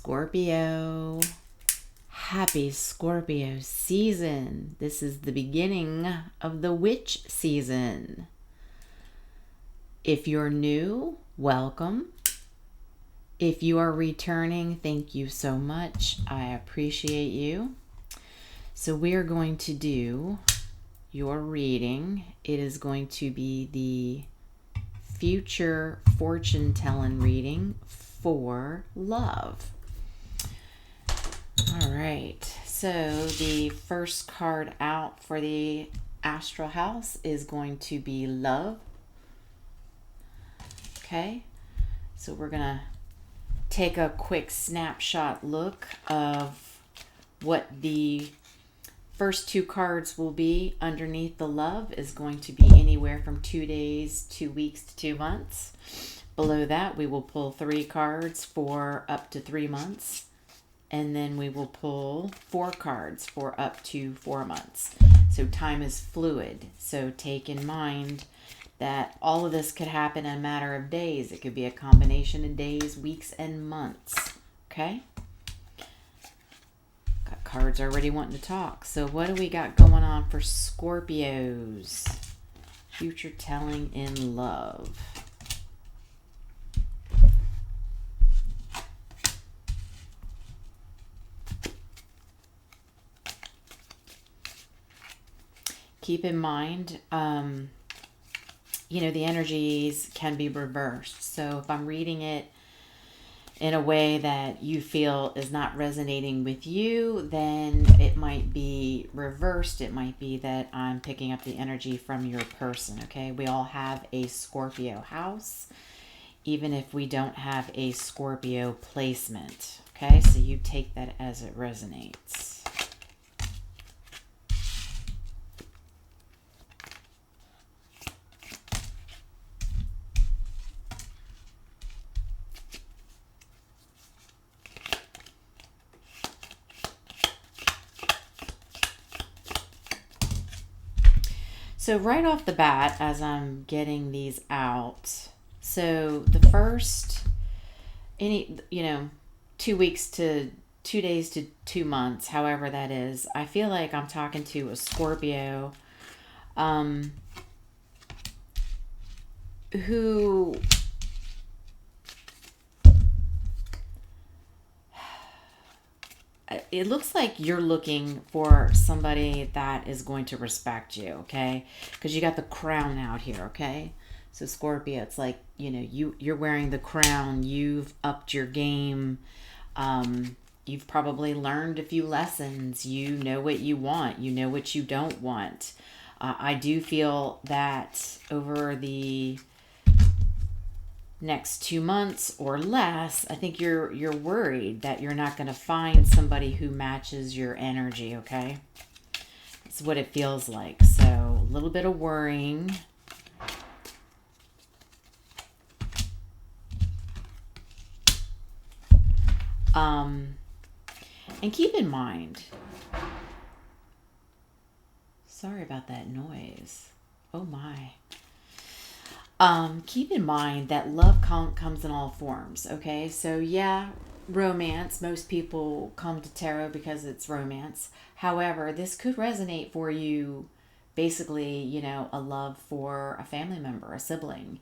Scorpio. Happy Scorpio season. This is the beginning of the witch season. If you're new, welcome. If you are returning, thank you so much. I appreciate you. So we are going to do your reading. It is going to be the future fortune telling reading for love. All right, so the first card out for the astral house is going to be love. Okay, so we're gonna take a quick snapshot look of what the first two cards will be. Underneath the love is going to be anywhere from 2 days, 2 weeks to 2 months. Below that, we will pull 3 cards for up to 3 months. And then we will pull 4 cards for up to 4 months. So time is fluid. So take in mind that all of this could happen in a matter of days. It could be a combination of days, weeks, and months. Okay? Got cards already wanting to talk. So what do we got going on for Scorpios? Future telling in love. Keep in mind, the energies can be reversed. So if I'm reading it in a way that you feel is not resonating with you, then it might be reversed. It might be that I'm picking up the energy from your person, okay? We all have a Scorpio house, even if we don't have a Scorpio placement, okay? So you take that as it resonates. So right off the bat, as I'm getting these out, so the first, 2 weeks to 2 days to 2 months, however that is, I feel like I'm talking to a Scorpio who it looks like you're looking for somebody that is going to respect you, okay? Because you got the crown out here, okay? So Scorpio, it's like, you're wearing the crown. You've upped your game. You've probably learned a few lessons. You know what you want. You know what you don't want. I do feel that over the next 2 months or less, I think you're worried that you're not going to find somebody who matches your energy, okay? That's what it feels like. So a little bit of worrying. And keep in mind, sorry about that noise. Oh my. Keep in mind that love comes in all forms, okay? So yeah, romance. Most people come to tarot because it's romance. However, this could resonate for you, basically, a love for a family member, a sibling.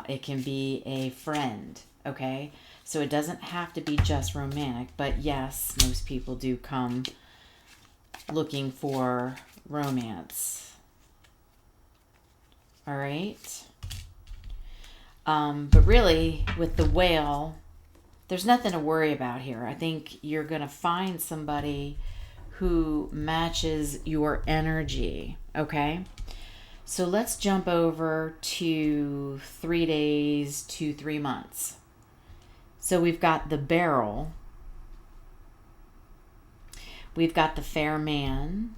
It can be a friend, okay? So it doesn't have to be just romantic, but yes, most people do come looking for romance. All right? But really, with the whale, there's nothing to worry about here. I think you're going to find somebody who matches your energy, okay? So let's jump over to 3 days to 3 months. So we've got the barrel. We've got the fair man.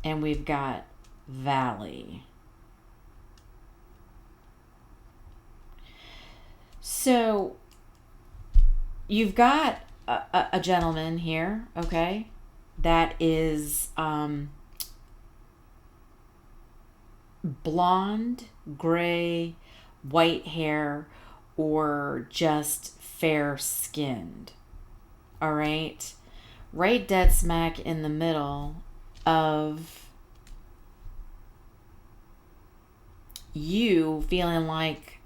And we've got valley. So you've got a gentleman here, okay, that is blonde, gray, white hair, or just fair-skinned. All right. Right dead smack in the middle of you feeling like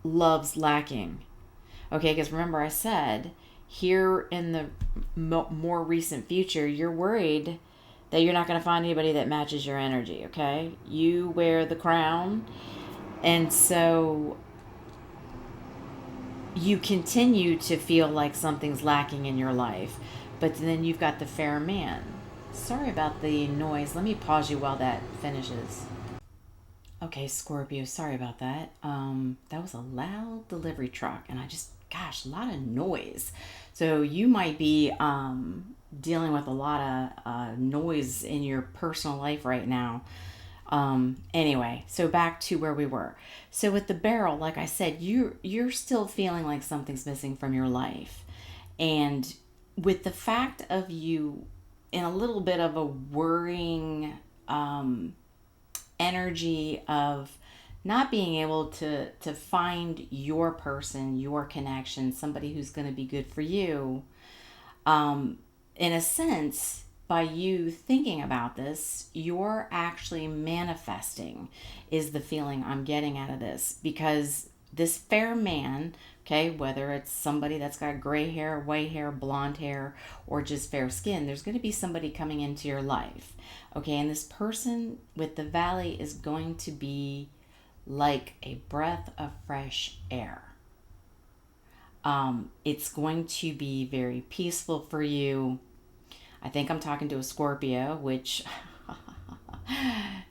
love's lacking. Okay, because remember I said here in the more recent future, you're worried that you're not going to find anybody that matches your energy, okay? You wear the crown, and so you continue to feel like something's lacking in your life, but then you've got the fair man. Sorry about the noise. Let me pause you while that finishes. Okay, Scorpio, sorry about that. That was a loud delivery truck, and gosh, a lot of noise. So you might be dealing with a lot of noise in your personal life right now. Anyway, so back to where we were. So with the barrel, like I said, you're still feeling like something's missing from your life. And with the fact of you in a little bit of a worrying energy of not being able to find your person, your connection, somebody who's going to be good for you, in a sense, by you thinking about this, you're actually manifesting, is the feeling I'm getting out of this. Because this fair man, okay, whether it's somebody that's got gray hair, white hair, blonde hair, or just fair skin, there's going to be somebody coming into your life. Okay, and this person with the valley is going to be like a breath of fresh air. It's going to be very peaceful for you. I think I'm talking to a Scorpio, which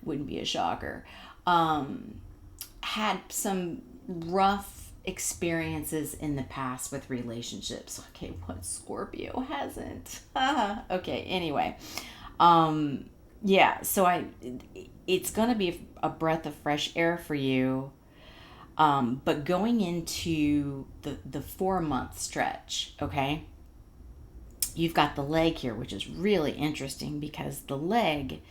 wouldn't be a shocker. Had some rough experiences in the past with relationships. Okay, what Scorpio hasn't? Okay, anyway. Yeah, so it's going to be a breath of fresh air for you. But going into the 4-month stretch, okay? You've got the leg here, which is really interesting because the leg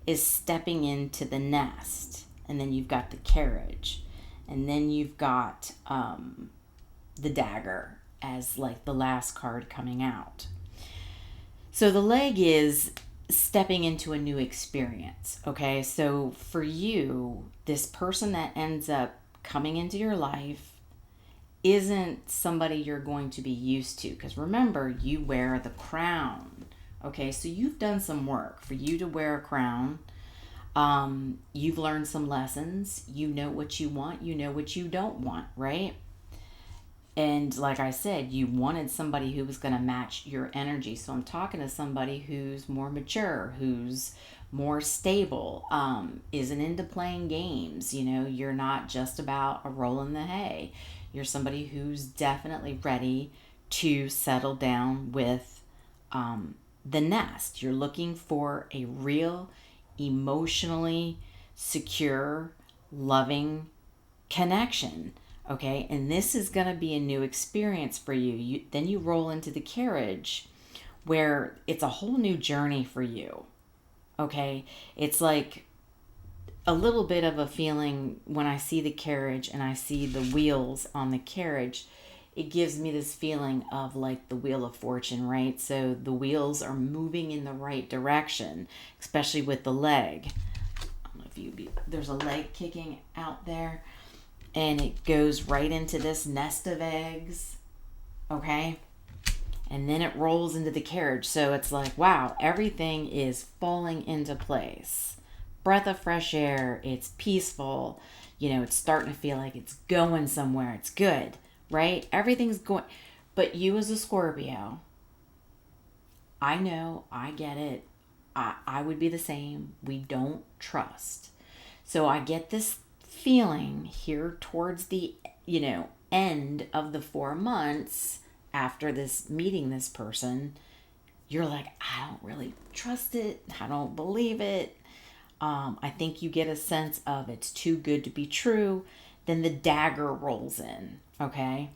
is stepping into the nest. And then you've got the carriage. And then you've got the dagger as like the last card coming out. So the leg is stepping into a new experience, okay? So for you, this person that ends up coming into your life isn't somebody you're going to be used to, because remember, you wear the crown, okay? So you've done some work for you to wear a crown. You've learned some lessons. You know what you want, you know what you don't want, right? And like I said, you wanted somebody who was going to match your energy. So I'm talking to somebody who's more mature, who's more stable, isn't into playing games. You know, you're not just about a roll in the hay. You're somebody who's definitely ready to settle down with the nest. You're looking for a real, emotionally secure, loving connection. Okay, and this is going to be a new experience for you. Then you roll into the carriage where it's a whole new journey for you. Okay, it's like a little bit of a feeling when I see the carriage and I see the wheels on the carriage. It gives me this feeling of like the Wheel of Fortune, right? So the wheels are moving in the right direction, especially with the leg. I don't know if there's a leg kicking out there. And it goes right into this nest of eggs, okay? And then it rolls into the carriage. So it's like, wow, everything is falling into place. Breath of fresh air. It's peaceful. You know, it's starting to feel like it's going somewhere. It's good, right? Everything's going. But you as a Scorpio, I know, I get it. I would be the same. We don't trust. So I get this feeling here towards the end of the 4 months after this meeting this person, you're like, I don't really trust it, I don't believe it. I think you get a sense of it's too good to be true. Then the dagger rolls in, okay?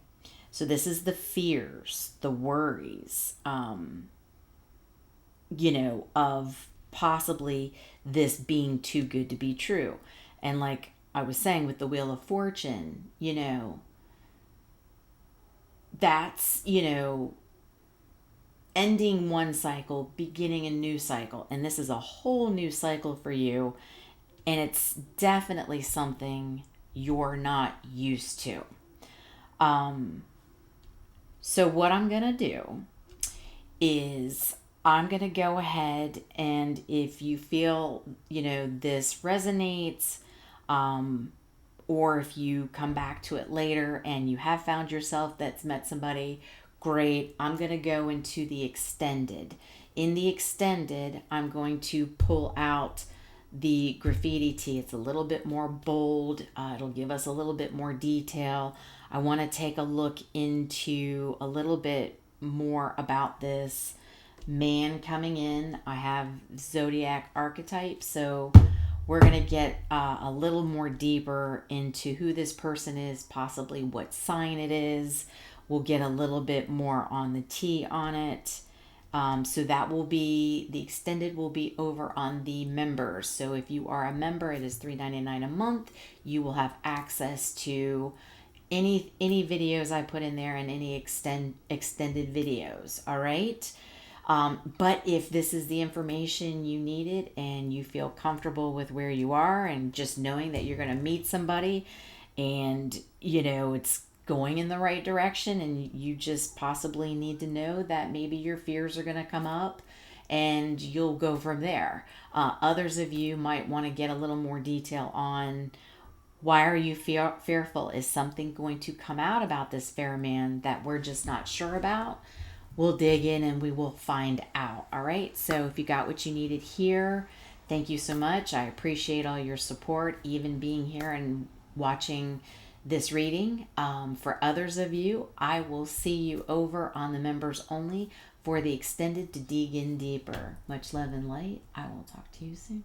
So this is the fears, the worries, of possibly this being too good to be true. And like I was saying with the Wheel of Fortune, that's, ending one cycle, beginning a new cycle. And this is a whole new cycle for you. And it's definitely something you're not used to. So what I'm going to do is I'm going to go ahead, and if you feel, this resonates, or if you come back to it later and you have found yourself that's met somebody, great. I'm going to go into the extended. In the extended, I'm going to pull out the graffiti tee. It's a little bit more bold. It'll give us a little bit more detail. I want to take a look into a little bit more about this man coming in. I have zodiac archetypes, so we're going to get a little more deeper into who this person is, possibly what sign it is. We'll get a little bit more on the T on it. So that will be, the extended will be over on the members. So if you are a member, it is $3.99 a month. You will have access to any videos I put in there and any extended videos. All right. But if this is the information you needed and you feel comfortable with where you are and just knowing that you're going to meet somebody and, it's going in the right direction, and you just possibly need to know that maybe your fears are going to come up and you'll go from there. Others of you might want to get a little more detail on why are you fearful? Is something going to come out about this fair man that we're just not sure about? We'll dig in and we will find out. All right. So if you got what you needed here, thank you so much. I appreciate all your support, even being here and watching this reading. For others of you, I will see you over on the members only for the extended to dig in deeper. Much love and light. I will talk to you soon.